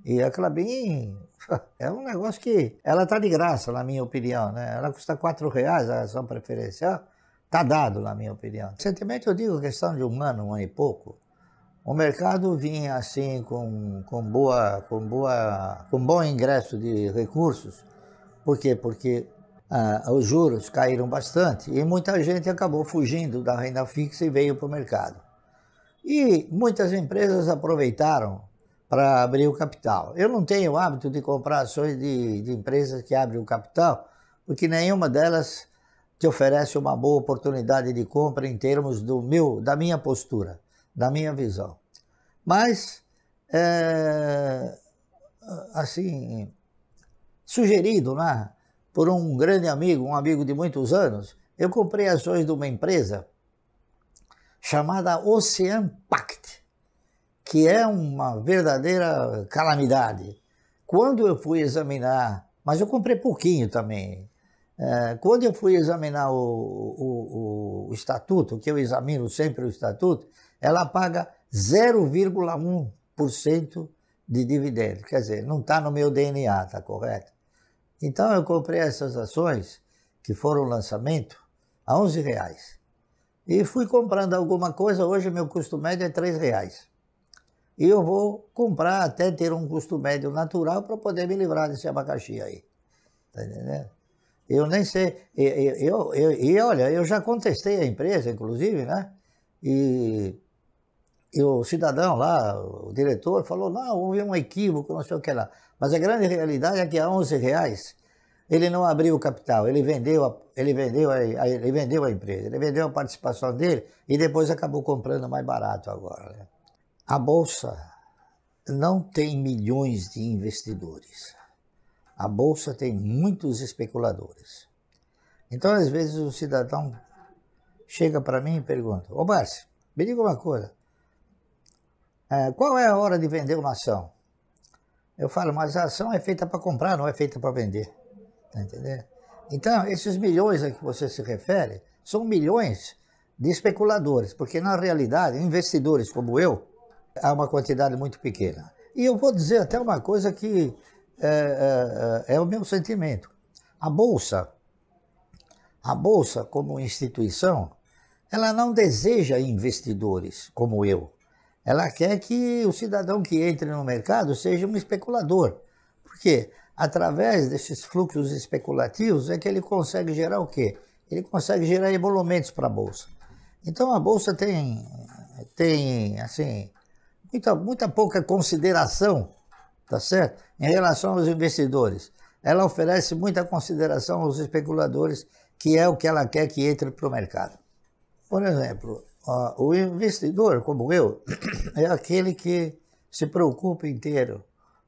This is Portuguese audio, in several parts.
E a Klabin é um negócio que ela está de graça, na minha opinião, né? Ela custa R$4 a ação preferencial, está dado, na minha opinião. Recentemente eu digo questão de um ano e pouco, o mercado vinha assim com bom ingresso de recursos. Por quê? Porque os juros caíram bastante e muita gente acabou fugindo da renda fixa e veio para o mercado. E muitas empresas aproveitaram para abrir o capital. Eu não tenho o hábito de comprar ações de empresas que abrem o capital, porque nenhuma delas te oferece uma boa oportunidade de compra em termos da minha postura, da minha visão. Mas, assim, sugerido, né, por um grande amigo, um amigo de muitos anos, eu comprei ações de uma empresa chamada Ocean Pact, que é uma verdadeira calamidade. Quando eu fui examinar, mas eu comprei pouquinho também, quando eu fui examinar o estatuto, que eu examino sempre o estatuto, ela paga 0,1% de dividendo, quer dizer, não está no meu DNA, tá correto? Então eu comprei essas ações, que foram lançamento, a R$11. E fui comprando alguma coisa, hoje meu custo médio é R$3. E eu vou comprar até ter um custo médio natural para poder me livrar desse abacaxi aí. Tá entendendo? Eu nem sei, olha, eu já contestei a empresa, inclusive, né? E o cidadão lá, o diretor, falou, não, houve um equívoco, não sei o que lá. Mas a grande realidade é que a R$11, ele não abriu o capital, ele vendeu a empresa, ele vendeu a participação dele e depois acabou comprando mais barato agora, né? A Bolsa não tem milhões de investidores. A Bolsa tem muitos especuladores. Então, às vezes, o cidadão chega para mim e pergunta, ô Márcio, me diga uma coisa, qual é a hora de vender uma ação? Eu falo, mas a ação é feita para comprar, não é feita para vender. Tá entendendo? Então, esses milhões a que você se refere são milhões de especuladores, porque na realidade, investidores como eu, há uma quantidade muito pequena. E eu vou dizer até uma coisa que é o meu sentimento. A Bolsa como instituição, ela não deseja investidores como eu. Ela quer que o cidadão que entre no mercado seja um especulador. Por quê? Através desses fluxos especulativos é que ele consegue gerar o quê? Ele consegue gerar emolumentos para a Bolsa. Então a Bolsa tem assim, muita pouca consideração, tá certo? Em relação aos investidores. Ela oferece muita consideração aos especuladores, que é o que ela quer que entre para o mercado. Por exemplo, o investidor, como eu, é aquele que se preocupa em ter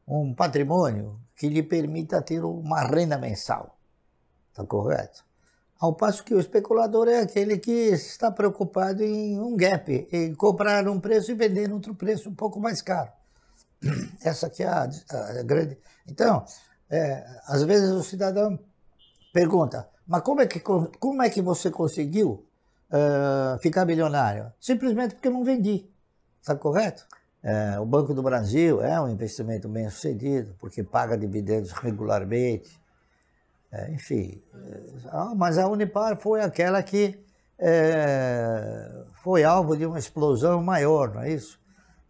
um patrimônio que lhe permita ter uma renda mensal. Tá correto? Ao passo que o especulador é aquele que está preocupado em um gap, em comprar um preço e vender em outro preço um pouco mais caro. Essa aqui é a grande... Então, às vezes o cidadão pergunta, mas como é que você conseguiu ficar milionário? Simplesmente porque eu não vendi. Está correto? O Banco do Brasil é um investimento bem sucedido, porque paga dividendos regularmente. Enfim, mas a Unipar foi aquela que foi alvo de uma explosão maior, não é isso?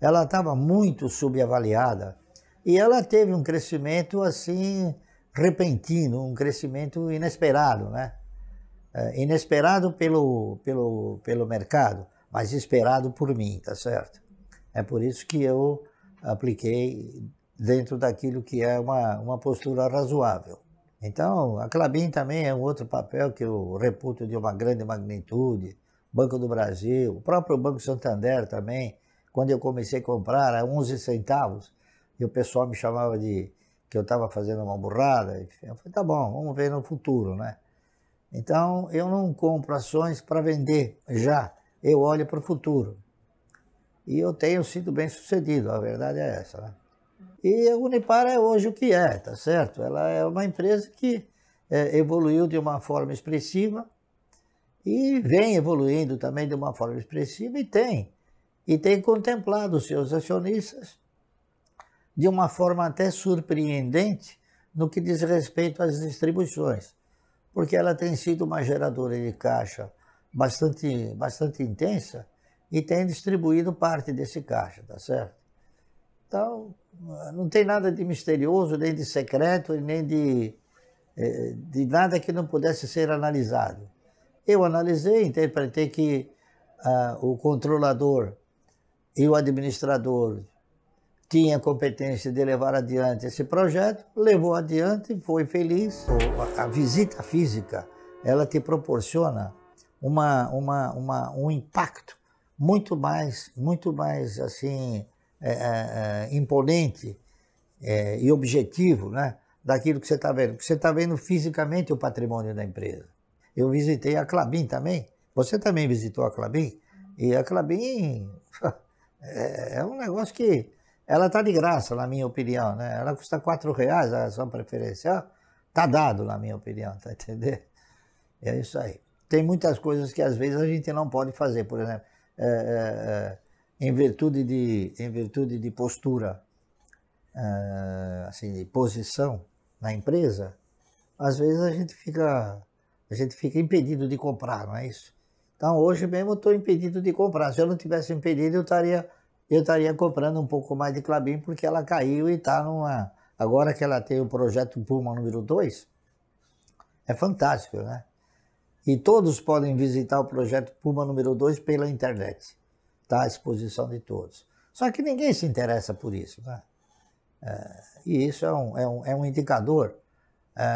Ela estava muito subavaliada e ela teve um crescimento assim repentino, um crescimento inesperado, né? Inesperado pelo mercado, mas esperado por mim, tá certo? É por isso que eu apliquei dentro daquilo que é uma postura razoável. Então, a Klabin também é um outro papel que eu reputo de uma grande magnitude, Banco do Brasil, o próprio Banco Santander também, quando eu comecei a comprar a 11 centavos, e o pessoal me chamava de que eu estava fazendo uma burrada, enfim, eu falei, tá bom, vamos ver no futuro, né? Então, eu não compro ações para vender já, eu olho para o futuro. E eu tenho sido bem sucedido, a verdade é essa, né? E a Unipar é hoje o que é, tá certo? Ela é uma empresa que evoluiu de uma forma expressiva e vem evoluindo também de uma forma expressiva e tem contemplado os seus acionistas de uma forma até surpreendente no que diz respeito às distribuições, porque ela tem sido uma geradora de caixa bastante intensa e tem distribuído parte desse caixa, tá certo? Então, não tem nada de misterioso, nem de secreto, nem de nada que não pudesse ser analisado. Eu analisei, interpretei que o controlador e o administrador tinha competência de levar adiante esse projeto, levou adiante, foi feliz. A visita física, ela te proporciona um impacto muito mais assim, imponente e objetivo, né, daquilo que você está vendo. Porque você está vendo fisicamente o patrimônio da empresa. Eu visitei a Klabin também. Você também visitou a Klabin? E a Klabin é um negócio que ela está de graça, na minha opinião, né? Ela custa R$4 a ação preferencial. Está dado, na minha opinião, tá entendendo? É isso aí. Tem muitas coisas que às vezes a gente não pode fazer, por exemplo, em virtude de postura, assim, de posição na empresa, às vezes a gente fica impedido de comprar, não é isso? Então hoje mesmo eu estou impedido de comprar. Se eu não tivesse impedido, eu estaria comprando um pouco mais de Klabin, porque ela caiu e está numa... Agora que ela tem o projeto Puma número 2, é fantástico, né? E todos podem visitar o projeto Puma número 2 pela internet. Está à disposição de todos. Só que ninguém se interessa por isso, né? E isso é um indicador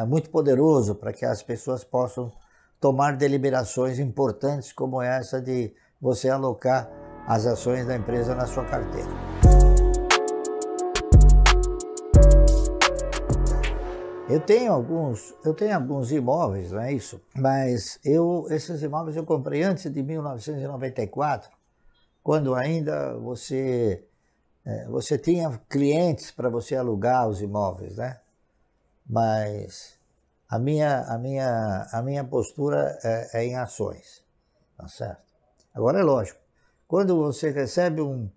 muito poderoso para que as pessoas possam tomar deliberações importantes como essa de você alocar as ações da empresa na sua carteira. Eu tenho alguns imóveis, não é isso? Mas esses imóveis eu comprei antes de 1994, quando ainda você tinha clientes para você alugar os imóveis, né? Mas a minha postura é em ações, tá certo? Agora é lógico, quando você recebe um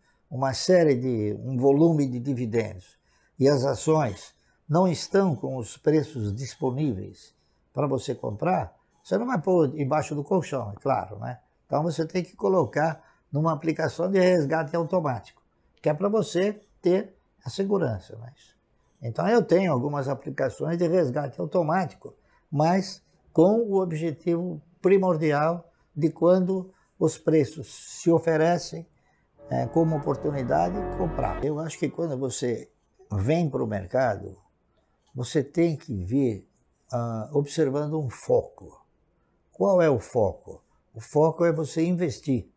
volume de dividendos e as ações não estão com os preços disponíveis para você comprar, você não vai pôr embaixo do colchão, é claro, né? Então você tem que colocar numa aplicação de resgate automático, que é para você ter a segurança, não é isso? Então eu tenho algumas aplicações de resgate automático, mas com o objetivo primordial de quando os preços se oferecem como oportunidade, comprar. Eu acho que quando você vem para o mercado, você tem que vir observando um foco. Qual é o foco? O foco é você investir.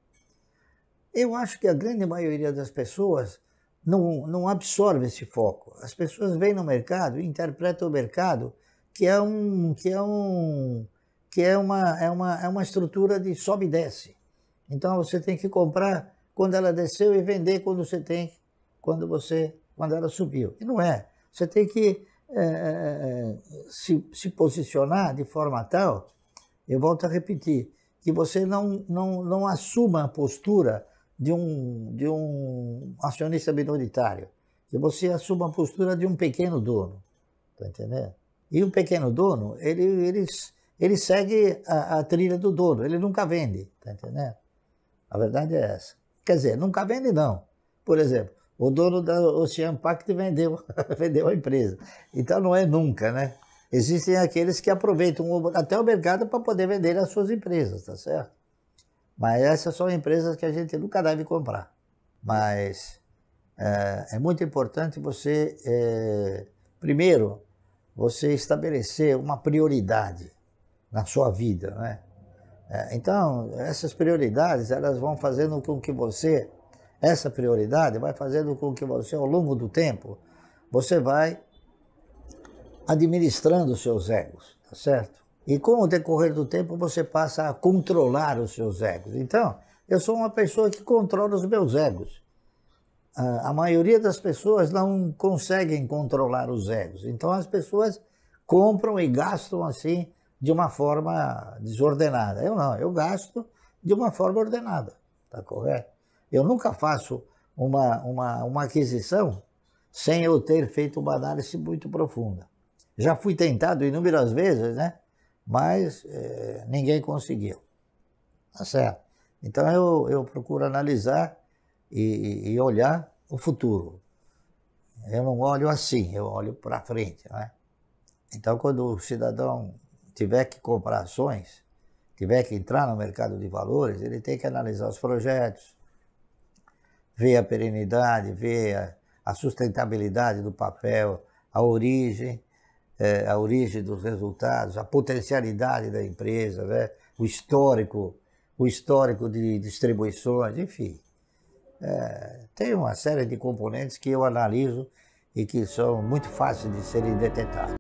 Eu acho que a grande maioria das pessoas não absorve esse foco. As pessoas vêm no mercado e interpretam o mercado que é uma estrutura de sobe e desce. Então você tem que comprar quando ela desceu e vender quando ela subiu. E não é. Você tem que se posicionar de forma tal, eu volto a repetir, que você não assuma a postura de um acionista minoritário, que você assuma a postura de um pequeno dono, tá entendendo? E o pequeno dono, ele segue a trilha do dono, ele nunca vende, tá entendendo? A verdade é essa. Quer dizer, nunca vende não. Por exemplo, o dono da Ocean Pact vendeu a empresa. Então não é nunca, né? Existem aqueles que aproveitam até o mercado para poder vender as suas empresas, tá certo? Mas essas são empresas que a gente nunca deve comprar. Mas é muito importante você, primeiro, você estabelecer uma prioridade na sua vida, né? Então, essas prioridades, elas vão fazendo com que essa prioridade vai fazendo com que você, ao longo do tempo, você vai administrando os seus egos, tá certo? E com o decorrer do tempo você passa a controlar os seus egos. Então, eu sou uma pessoa que controla os meus egos. A maioria das pessoas não conseguem controlar os egos. Então as pessoas compram e gastam assim de uma forma desordenada. Eu não, eu gasto de uma forma ordenada, tá correto? Eu nunca faço uma aquisição sem eu ter feito uma análise muito profunda. Já fui tentado inúmeras vezes, né? Mas ninguém conseguiu. Tá certo? Então eu procuro analisar e olhar o futuro. Eu não olho assim, eu olho para frente, né? Então, quando o cidadão tiver que comprar ações, tiver que entrar no mercado de valores, ele tem que analisar os projetos, ver a perenidade, ver a sustentabilidade do papel, a origem dos resultados, a potencialidade da empresa, né? o histórico de distribuições, enfim. Tem uma série de componentes que eu analiso e que são muito fáceis de serem detectados.